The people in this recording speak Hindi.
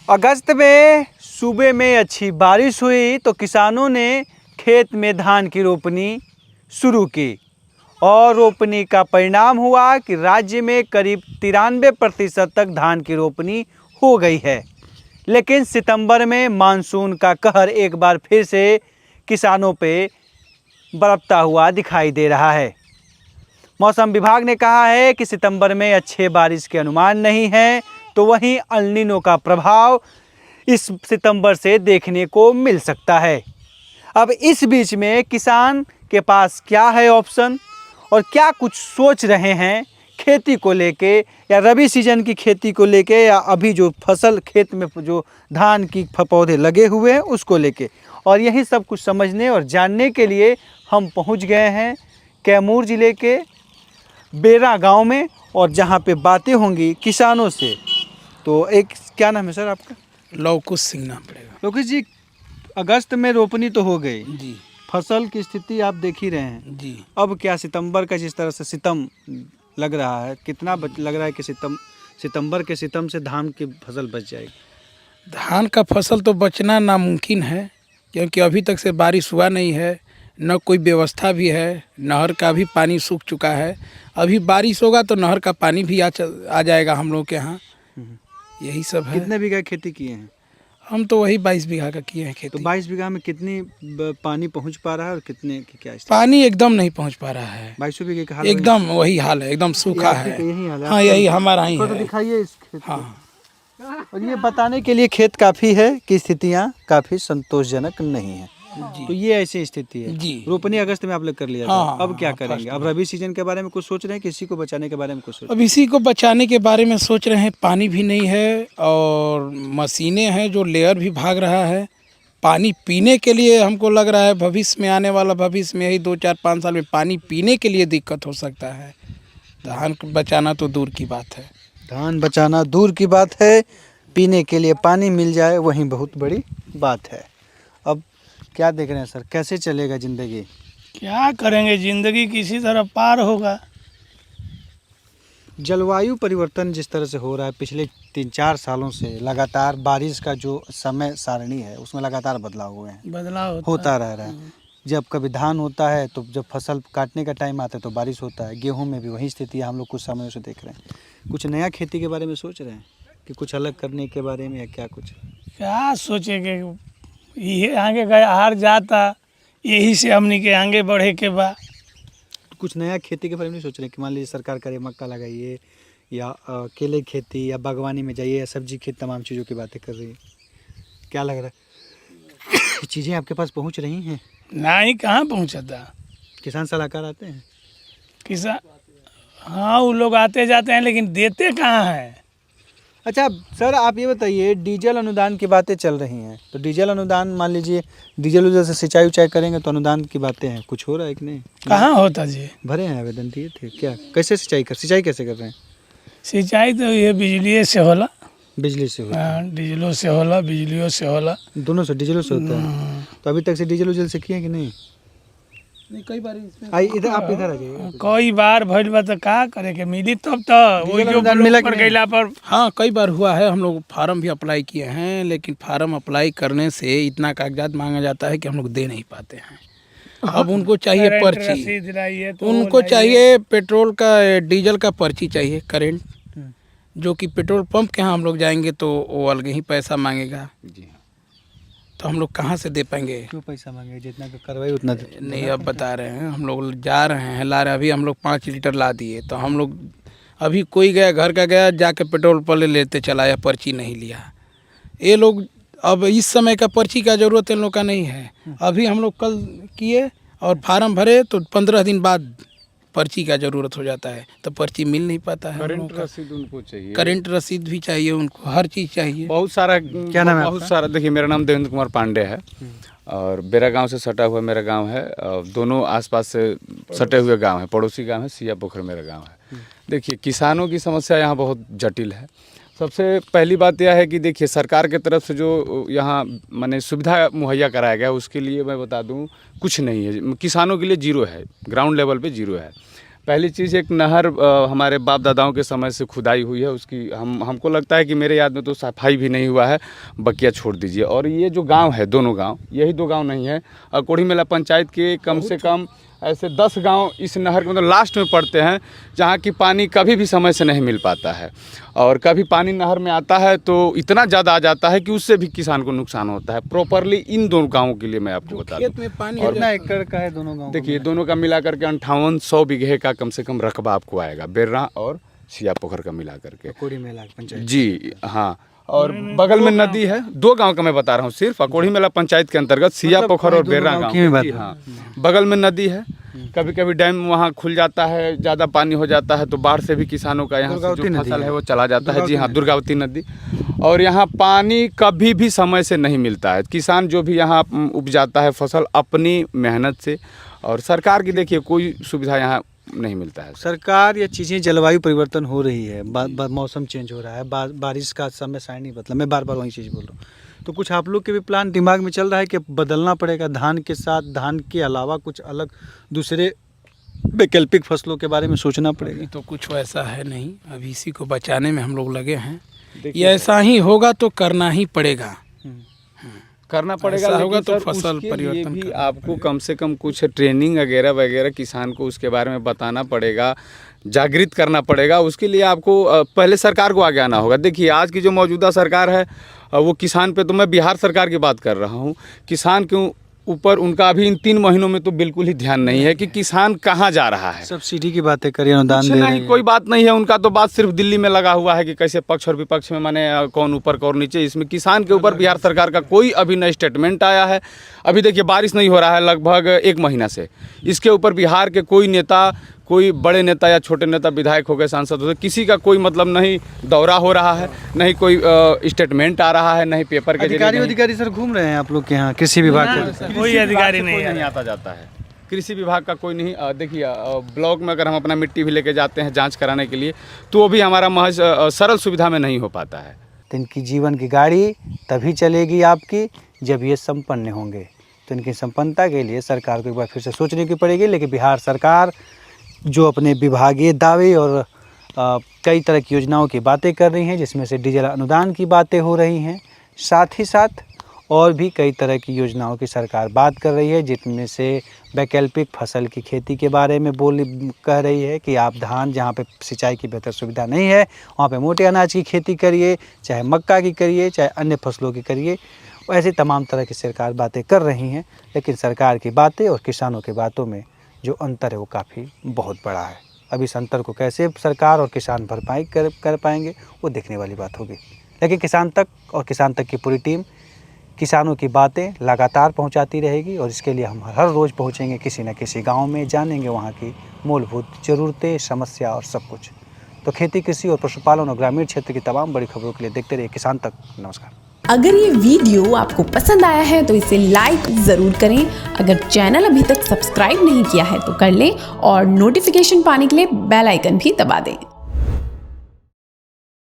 अगस्त में सूबे में अच्छी बारिश हुई तो किसानों ने खेत में धान की रोपनी शुरू की और रोपनी का परिणाम हुआ कि राज्य में करीब 93% तक धान की रोपनी हो गई है। लेकिन सितंबर में मानसून का कहर एक बार फिर से किसानों पे बरपता हुआ दिखाई दे रहा है। मौसम विभाग ने कहा है कि सितंबर में अच्छे बारिश के अनुमान नहीं है, तो वहीं अल नीनो का प्रभाव इस सितंबर से देखने को मिल सकता है। अब इस बीच में किसान के पास क्या है ऑप्शन और क्या कुछ सोच रहे हैं खेती को लेके, या रबी सीजन की खेती को लेके, या अभी जो फसल खेत में जो धान की पौधे लगे हुए हैं उसको लेके, और यही सब कुछ समझने और जानने के लिए हम पहुंच गए हैं कैमूर ज़िले के बेरा गांव में, और जहां पे बातें होंगी किसानों से। तो एक क्या नाम है सर आपका? लवकुश सिंह नाम पड़ेगा। लोकेश जी, अगस्त में रोपनी तो हो गई जी फसल की स्थिति आप देख ही रहे हैं। जी। अब क्या सितंबर का जिस तरह से सितम लग रहा है, कितना लग रहा है कि सितंबर के सितम से धान की फसल बच जाएगी? धान का फसल तो बचना नामुमकिन है, क्योंकि अभी तक से बारिश हुआ नहीं है, न कोई व्यवस्था भी है। नहर का भी पानी सूख चुका है। अभी बारिश होगा तो नहर का पानी भी आ जाएगा हम लोग के यहाँ। यही सब है। कितने बीघा खेती किए हैं? हम तो वही 22 बीघा का किए हैं तो खेती। 22 बीघा में कितनी पानी पहुंच पा रहा है और कितने की क्या स्थिति? पानी एकदम नहीं पहुँच पा रहा है। 22 बीघे का हाल एकदम वही हाल है, एकदम सूखा है। यही हाल है? हाँ, यही हमारा ही तो है। दिखाइए इस खेत को। हाँ और ये बताने के लिए खेत काफ़ी है कि स्थितियाँ काफ़ी संतोषजनक नहीं है। तो ये ऐसी स्थिति है जी। रोपनी अगस्त में आप लोग कर लिया था। हाँ, अब क्या हाँ, करेंगे? अब रबी सीजन के बारे में कुछ सोच रहे हैं, किसी को बचाने के बारे में कुछ सोच? अब इसी को बचाने के बारे में सोच रहे हैं। पानी भी नहीं है और मशीनें हैं जो लेयर भी भाग रहा है। पानी पीने के लिए हमको लग रहा है भविष्य में, आने वाला भविष्य में, यही 2-4-5 साल में पानी पीने के लिए दिक्कत हो सकता है। धान बचाना तो दूर की बात है। धान बचाना दूर की बात है, पीने के लिए पानी मिल जाए वही बहुत बड़ी बात है। अब क्या देख रहे हैं सर, कैसे चलेगा ज़िंदगी? क्या करेंगे, जिंदगी किसी तरह पार होगा। जलवायु परिवर्तन जिस तरह से हो रहा है पिछले 3-4 सालों से, लगातार बारिश का जो समय सारणी है उसमें लगातार बदलाव हुए हैं, बदलाव होता रह रहा है। जब कभी धान होता है तो जब फसल काटने का टाइम आता है तो बारिश होता है। गेहूं में भी वही स्थिति है, हम लोग कुछ समयों से देख रहे हैं। कुछ नया खेती के बारे में सोच रहे हैं कि कुछ अलग करने के बारे में, या क्या कुछ? क्या सोचेंगे, ये आगे गया हार जाता, यही से हमनी के आगे बढ़े के बा। कुछ नया खेती के बारे में नहीं सोच रहे कि मान लीजिए सरकार करे मक्का लगाइए, या केले खेती, या बागवानी में जाइए, या सब्जी खेती, तमाम चीज़ों की बातें कर रही है। क्या लग रहा है चीज़ें आपके पास पहुंच रही हैं? ना ही कहाँ पहुँचता। किसान सलाहकार आते हैं? किसान, हाँ, वो लोग आते जाते हैं लेकिन देते कहाँ हैं। अच्छा सर, आप ये बताइए, डीजल अनुदान की बातें चल रही हैं, तो डीजल अनुदान, मान लीजिए डीजल उधर से सिंचाई उचाई करेंगे तो अनुदान की बातें हैं, कुछ हो रहा है कि नहीं? कहाँ होता जी? भरे हैं, आवेदन दिए थे क्या? कैसे सिंचाई कैसे कर रहे हैं? सिंचाई तो ये बिजली से होला। बिजली से होता हाँ, डीजलों से होला, बिजलियों से होला। है? दोनों से, डीजलों से होता है। तो अभी तक से डीजल उजल से किए कि नहीं? कई बार इसमें आई इधर, आप इधर आ जाइए। कई बार भइल बा तो का करे के मिली तब तो वो डीजल जो अनुदान ब्लॉक मिला कि पर नहीं? गइला पर। हाँ, कई बार हुआ है। हम लोग फार्म भी अप्लाई किए हैं, लेकिन फार्म अप्लाई करने से इतना कागजात मांगा जाता है कि हम लोग दे नहीं पाते हैं। अब उनको चाहिए करंट पर्ची, रसीद लाइए तो उनको लाइए। चाहिए पेट्रोल का, डीजल का पर्ची चाहिए करेंट, जो कि पेट्रोल पंप के यहाँ हम लोग जाएंगे तो वो अलग ही पैसा मांगेगा। तो हम लोग कहाँ से दे पाएंगे? क्यों पैसा मांगे? जितना का करवाई उतना नहीं, अब बता रहे हैं, हम लोग जा रहे हैं, ला रहे हैं। अभी हम लोग 5 लीटर ला दिए, तो हम लोग अभी कोई गया घर का गया जाके पेट्रोल पर लेते चला आया, पर्ची नहीं लिया। ये लोग अब इस समय का पर्ची का ज़रूरत इन लोग का नहीं है। अभी हम लोग कल किए और फार्म भरे तो 15 दिन बाद पर्ची का ज़रूरत हो जाता है, तो पर्ची मिल नहीं पाता है। करंट रसीद उनको चाहिए, करंट रसीद भी चाहिए उनको, हर चीज़ चाहिए। बहुत सारा। क्या नाम है बहुत आपका? सारा। देखिए, मेरा नाम देवेंद्र कुमार पांडे है और बेरा गांव से सटा हुआ मेरा गांव है, और दोनों आसपास से सटे हुए गांव हैं। पड़ोसी गांव है, सिया पोखर मेरा गांव है। देखिए, किसानों की समस्या यहाँ बहुत जटिल है। सबसे पहली बात यह है कि देखिए, सरकार की तरफ से जो यहाँ माने सुविधा मुहैया कराया गया, उसके लिए मैं बता दूँ कुछ नहीं है। किसानों के लिए जीरो है, ग्राउंड लेवल पे जीरो है। पहली चीज़ एक नहर हमारे बाप दादाओं के समय से खुदाई हुई है, उसकी हमको लगता है कि मेरे याद में तो सफाई भी नहीं हुआ है, बकिया छोड़ दीजिए। और ये जो गांव है, दोनों गांव, यही 2 गांव नहीं है, कोढ़ी मेला पंचायत के कम से कम ऐसे 10 गांव इस नहर के मतलब लास्ट में पड़ते हैं, जहाँ की पानी कभी भी समय से नहीं मिल पाता है। और कभी पानी नहर में आता है तो इतना ज़्यादा आ जाता है कि उससे भी किसान को नुकसान होता है। प्रॉपरली इन दोनों गाँवों के लिए मैं आपको बता दूँ, खेत में पानी और कितना एकड़ का है दोनों गाँव? देखिए दोनों का मिला करके 5800 बीघे का कम से कम रकबा आपको आएगा, बेर्रा और सिया पोखर का मिला करके। कोढ़ी मेला पंचायत जी हाँ, और बगल में नदी है। 2 गांव का मैं बता रहा हूँ सिर्फ, कोढ़ी मेला पंचायत के अंतर्गत सिया पोखर और बेर्रा गांव की। हाँ, बगल में नदी है। कभी कभी डैम वहाँ खुल जाता है, ज़्यादा पानी हो जाता है तो बाढ़ से भी किसानों का यहाँ से जो फसल है वो चला जाता है। जी हाँ, दुर्गावती नदी। और यहाँ पानी कभी भी समय से नहीं मिलता है। किसान जो भी यहाँ उपजाता है फसल अपनी मेहनत से, और सरकार की देखिए कोई सुविधा यहाँ नहीं मिलता है। सरकार या चीज़ें, जलवायु परिवर्तन हो रही है, मौसम चेंज हो रहा है, बारिश का समय साइन नहीं बदला, मैं बार बार वही चीज़ बोल रहा हूँ। तो कुछ आप लोग के भी प्लान दिमाग में चल रहा है कि बदलना पड़ेगा, धान के साथ, धान के अलावा कुछ अलग दूसरे वैकल्पिक फसलों के बारे में सोचना पड़ेगा? तो कुछ वैसा है नहीं, अभी इसी को बचाने में हम लोग लगे हैं। ये ऐसा ही होगा तो करना ही पड़ेगा, करना पड़ेगा। ऐसा होगा तो सर, फसल उसके परिवर्तन लिए भी करना आपको कम से कम कुछ ट्रेनिंग वगैरह वगैरह किसान को उसके बारे में बताना पड़ेगा, जागृत करना पड़ेगा। उसके लिए आपको पहले सरकार को आगे आना होगा। देखिए आज की जो मौजूदा सरकार है वो किसान पे, तो मैं बिहार सरकार की बात कर रहा हूँ, किसान के ऊपर उनका अभी इन 3 महीनों में तो बिल्कुल ही ध्यान नहीं है कि किसान कहाँ जा रहा है। सब्सिडी की बातें करिए, अनुदान कुछ दे रहे नहीं, हैं। कोई बात नहीं है उनका, तो बात सिर्फ दिल्ली में लगा हुआ है कि कैसे पक्ष और विपक्ष में माने कौन ऊपर कौन नीचे। इसमें किसान के ऊपर बिहार सरकार का कोई अभी नया स्टेटमेंट आया है। अभी देखिए बारिश नहीं हो रहा है लगभग 1 महीना से, इसके ऊपर बिहार के कोई नेता, कोई बड़े नेता या छोटे नेता, विधायक हो गए, सांसद हो गए, किसी का कोई मतलब नहीं दौरा हो रहा है, नहीं कोई स्टेटमेंट आ रहा है, नहीं पेपर के अधिकारी सर घूम रहे हैं आप लोग के यहाँ कृषि विभाग के? कोई अधिकारी नहीं आता जाता है, कृषि विभाग का कोई नहीं। देखिए ब्लॉक में अगर हम अपना मिट्टी भी लेके जाते हैं जांच कराने के लिए, तो वो भी हमारा महज सरल सुविधा में नहीं हो पाता है। तो इनकी जीवन की गाड़ी तभी चलेगी आपकी जब ये संपन्न होंगे। तो इनकी संपन्नता के लिए सरकार को एक बार फिर से सोचने की पड़ेगी। लेकिन बिहार सरकार जो अपने विभागीय दावे और कई तरह की योजनाओं की बातें कर रही हैं, जिसमें से डीजल अनुदान की बातें हो रही हैं, साथ ही साथ और भी कई तरह की योजनाओं की सरकार बात कर रही है, जिनमें से वैकल्पिक फसल की खेती के बारे में कह रही है कि आप धान, जहाँ पे सिंचाई की बेहतर सुविधा नहीं है वहाँ पे मोटे अनाज की खेती करिए, चाहे मक्का की करिए, चाहे अन्य फसलों की करिए। ऐसे तमाम तरह की सरकार बातें कर रही हैं, लेकिन सरकार की बातें और किसानों की बातों में जो अंतर है वो काफ़ी बहुत बड़ा है। अब इस अंतर को कैसे सरकार और किसान भरपाई कर पाएंगे वो देखने वाली बात होगी। लेकिन किसान तक और किसान तक की पूरी टीम किसानों की बातें लगातार पहुंचाती रहेगी, और इसके लिए हम हर रोज़ पहुंचेंगे किसी न किसी गांव में, जानेंगे वहां की मूलभूत ज़रूरतें, समस्या और सब कुछ। तो खेती, कृषि और पशुपालन और ग्रामीण क्षेत्र की तमाम बड़ी खबरों के लिए देखते रहिए किसान तक। नमस्कार। अगर ये वीडियो आपको पसंद आया है तो इसे लाइक ज़रूर करें। अगर चैनल अभी तक सब्सक्राइब नहीं किया है तो कर लें, और नोटिफिकेशन पाने के लिए बेल आइकन भी दबा दें।